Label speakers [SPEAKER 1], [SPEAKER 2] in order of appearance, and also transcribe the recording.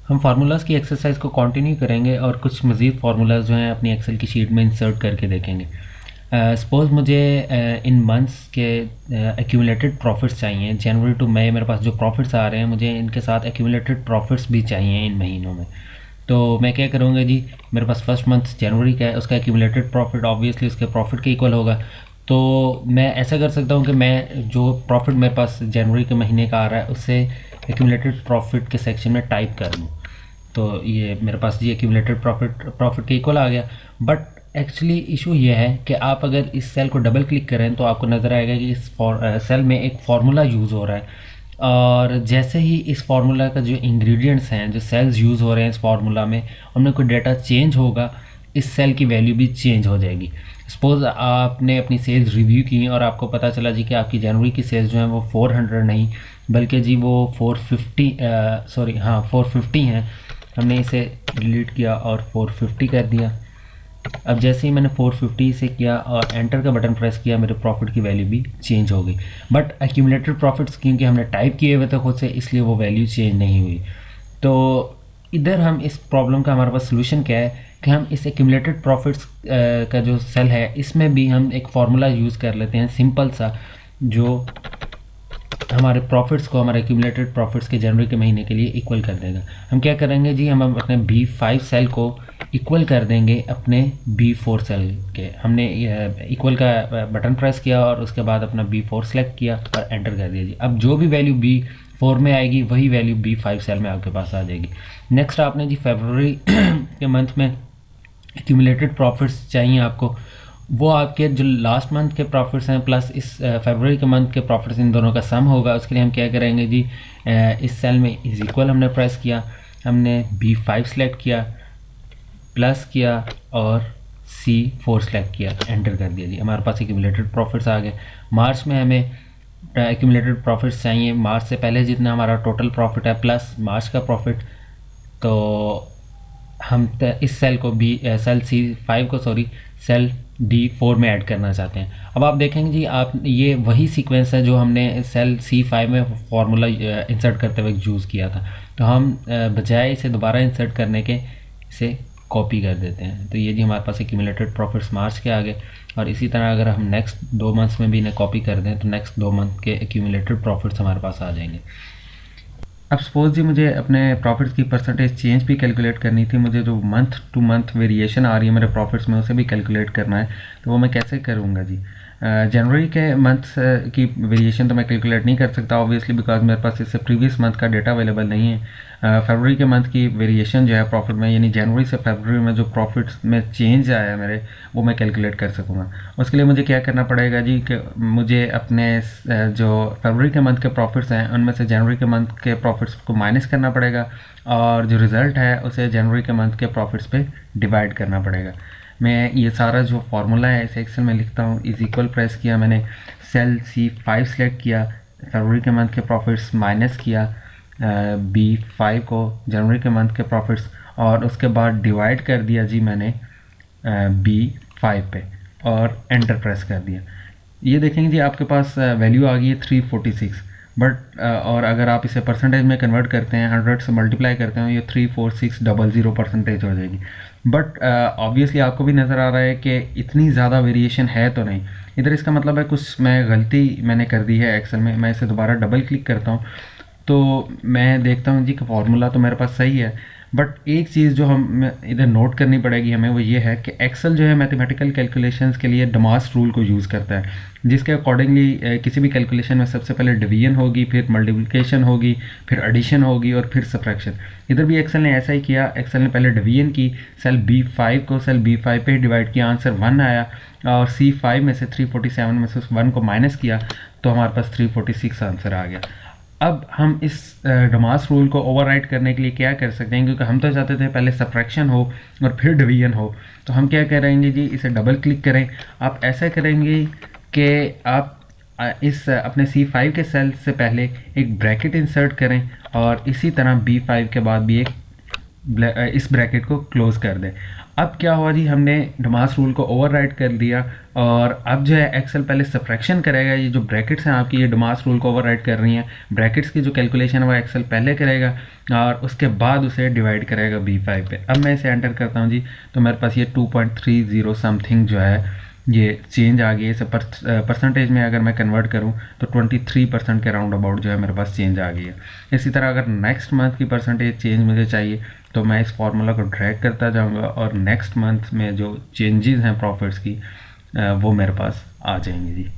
[SPEAKER 1] हम फार्मूलाज़ की एक्सरसाइज को कंटिन्यू करेंगे और कुछ मज़ीद फार्मूलाज़ जो हैं अपनी एक्सेल की शीट में इंसर्ट करके देखेंगे। सपोज़ मुझे इन मंथ्स के एक्यूमुलेटेड प्रॉफिट्स चाहिए, जनवरी टू मई मेरे पास जो प्रॉफिट्स आ रहे हैं मुझे इनके साथ एक्यूमुलेटेड प्रॉफिट्स भी चाहिए इन महीनों में। तो मैं क्या करूँगा जी, मेरे पास फर्स्ट मंथ जनवरी का है, उसका एक्यूमुलेटेड प्रॉफिट ऑब्वियसली उसके प्रॉफिट के इक्वल होगा। तो मैं ऐसा कर सकता हूँ कि मैं जो प्रॉफिट मेरे पास जनवरी के महीने का आ रहा है उससे एक्यूमुलेटेड प्रॉफिट के सेक्शन में टाइप कर दूँ। तो ये मेरे पास जी एक्यूमुलेटेड प्रॉफिट के इक्वल आ गया। बट एक्चुअली इशू ये है कि आप अगर इस सेल को डबल क्लिक करें तो आपको नज़र आएगा कि इस सेल में एक फार्मूला यूज़ हो रहा है, और जैसे ही इस फार्मूला का जो इंग्रेडिएंट्स हैं, जो सेल्स यूज़ हो रहे हैं इस फार्मूला में, उनमें कोई डेटा चेंज होगा, इस सेल की वैल्यू भी चेंज हो जाएगी। सपोज़ आपने अपनी सेल्स रिव्यू की और आपको पता चला जी कि आपकी जनवरी की सेल्स जो हैं वो 400 नहीं बल्कि जी वो 450 हैं। हमने इसे डिलीट किया और 450 कर दिया। अब जैसे ही मैंने 450 से किया और एंटर का बटन प्रेस किया, मेरे प्रॉफिट की वैल्यू भी चेंज हो गई। बट एक्यूमुलेटेड प्रॉफिट्स क्योंकि हमने टाइप किए हुए थे खुद से, इसलिए वो वैल्यू चेंज नहीं हुई। तो इधर हम इस प्रॉब्लम का हमारे पास सोल्यूशन क्या है कि हम इस एक्यूमुलेटेड प्रॉफिट्स का जो सेल है इसमें भी हम एक फार्मूला यूज़ कर लेते हैं सिंपल सा, जो हमारे प्रॉफिट्स को हमारे एक्यूमुलेटेड प्रॉफिट्स के जनवरी के महीने के लिए इक्वल कर देगा। हम क्या करेंगे जी, हम अपने B5 सेल को इक्वल कर देंगे अपने B4 सेल के। हमने इक्वल का बटन प्रेस किया और उसके बाद अपना B4 सेलेक्ट किया और एंटर कर दिया जी। अब जो भी वैल्यू B4 में आएगी वही वैल्यू B5 सेल में आपके पास आ जाएगी। नेक्स्ट आपने जी फरवरी के मंथ में एक्यूमुलेटेड प्रॉफिट्स चाहिए आपको, वो आपके जो लास्ट मंथ के प्रॉफिट्स हैं प्लस इस फरवरी के मंथ के प्रॉफिट्स, इन दोनों का सम होगा। उसके लिए हम क्या करेंगे जी, इस सेल में इज इक्वल हमने प्रेस किया, हमने B5 सेलेक्ट किया, प्लस किया और C4 सेलेक्ट किया, एंटर कर दिया जी। हमारे पास एक्यूमुलेटेड प्रॉफिट्स आ गए। मार्च में हमें एक्यूमुलेटेड प्रॉफिट्स चाहिए, मार्च से पहले जितना हमारा टोटल प्रॉफिट है प्लस मार्च का प्रॉफिट। तो हम इस सेल को सेल C5 को सेल D4 में ऐड करना चाहते हैं। अब आप देखेंगे जी, आप ये वही सीक्वेंस है जो हमने सेल C5 में फार्मूला इंसर्ट करते वक्त यूज़ किया था। तो हम बजाय इसे दोबारा इंसर्ट करने के इसे कॉपी कर देते हैं। तो ये जी हमारे पास एक्यूमुलेटेड प्रॉफिट्स मार्च के आ गए। और इसी तरह अगर हम नेक्स्ट 2 मंथ्स में भी इन्हें कॉपी कर दें तो नेक्स्ट 2 मंथ के एक्यूमुलेटेड प्रॉफिट्स हमारे पास आ जाएंगे। अब सपोज जी मुझे अपने प्रॉफिट्स की परसेंटेज चेंज भी कैलकुलेट करनी थी, मुझे जो मंथ टू मंथ वेरिएशन आ रही है मेरे प्रॉफिट्स में उसे भी कैलकुलेट करना है। तो वो मैं कैसे करूँगा जी, जनवरी के मंथ की वेरिएशन तो मैं कैलकुलेट नहीं कर सकता ऑब्वियसली, बिकॉज मेरे पास इससे प्रीवियस मंथ का डेटा अवेलेबल नहीं है। फरवरी के मंथ की वेरिएशन जो है प्रॉफिट में, यानी जनवरी से फरवरी में जो प्रॉफिट्स में चेंज आया है मेरे, वो मैं कैलकुलेट कर सकूँगा। उसके लिए मुझे क्या करना पड़ेगा जी, कि मुझे अपने जो फरवरी के मंथ के प्रॉफिट्स हैं उनमें से जनवरी के मंथ के प्रॉफिट्स को माइनस करना पड़ेगा और जो रिज़ल्ट है उसे जनवरी के मंथ के प्रॉफिट्स पे डिवाइड करना पड़ेगा। मैं ये सारा जो फार्मूला है इसे एक्सेल में लिखता हूँ। इज इक्वल प्रेस किया, मैंने सेल C5 सेलेक्ट किया, फरवरी के मंथ के प्रॉफिट्स माइनस किया B5 को जनवरी के मंथ के प्रॉफिट्स, और उसके बाद डिवाइड कर दिया जी मैंने B5 पे और एंटर प्रेस कर दिया। ये देखेंगे जी आपके पास वैल्यू आ गई है 346। बट और अगर आप इसे परसेंटेज में कन्वर्ट करते हैं, 100 से मल्टीप्लाई करते हैं, ये 34600% हो जाएगी। बट ऑब्वियसली आपको भी नज़र आ रहा है कि इतनी ज़्यादा वेरिएशन है तो नहीं। इधर इसका मतलब है कुछ मैं गलती मैंने कर दी है एक्सेल में। मैं इसे दोबारा डबल क्लिक करता हूँ तो मैं देखता हूँ जी कि फार्मूला तो मेरे पास सही है, बट एक चीज़ जो हम इधर नोट करनी पड़ेगी हमें, वो ये है कि एक्सेल जो है मैथमेटिकल कैलकुलेशंस के लिए डमास रूल को यूज़ करता है, जिसके अकॉर्डिंगली किसी भी कैलकुलेशन में सबसे पहले डिवीजन होगी, फिर मल्टीप्लिकेशन होगी, फिर एडिशन होगी और फिर सब्ट्रैक्शन। इधर भी एक्सेल ने ऐसा ही किया। एक्सेल ने पहले डिवीजन की, सेल B5 को सेल B5 पे डिवाइड किया, आंसर 1 आया, और C5 में से 347 में से उस 1 को माइनस किया तो हमारे पास 346 आंसर आ गया। अब हम इस डमास रूल को ओवरराइड करने के लिए क्या कर सकते हैं, क्योंकि हम तो चाहते थे पहले सब्ट्रैक्शन हो और फिर डिवीजन हो। तो हम क्या करेंगे जी, इसे डबल क्लिक करें। आप ऐसा करेंगे कि आप इस अपने C5 के सेल से पहले एक ब्रैकेट इंसर्ट करें और इसी तरह B5 के बाद भी एक इस ब्रैकेट को क्लोज कर दें। अब क्या हुआ जी, हमने डमास रूल को ओवरराइड कर दिया और अब जो है एक्सेल पहले सब्ट्रैक्शन करेगा। ये जो ब्रैकेट्स हैं आपकी, ये डमास रूल को ओवरराइड कर रही हैं। ब्रैकेट्स की जो कैलकुलेशन है वो एक्सेल पहले करेगा और उसके बाद उसे डिवाइड करेगा B5 पे। अब मैं इसे एंटर करता हूँ जी, तो मेरे पास ये 2.30 समथिंग जो है ये चेंज आ गई है। इसे परसेंटेज में अगर मैं कन्वर्ट करूं तो 23% के राउंड अबाउट जो है मेरे पास चेंज आ गई है। इसी तरह अगर नेक्स्ट मंथ की परसेंटेज चेंज मुझे चाहिए तो मैं इस फार्मूला को ड्रैग करता जाऊंगा और नेक्स्ट मंथ में जो चेंजेस हैं प्रॉफिट्स की वो मेरे पास आ जाएंगे जी।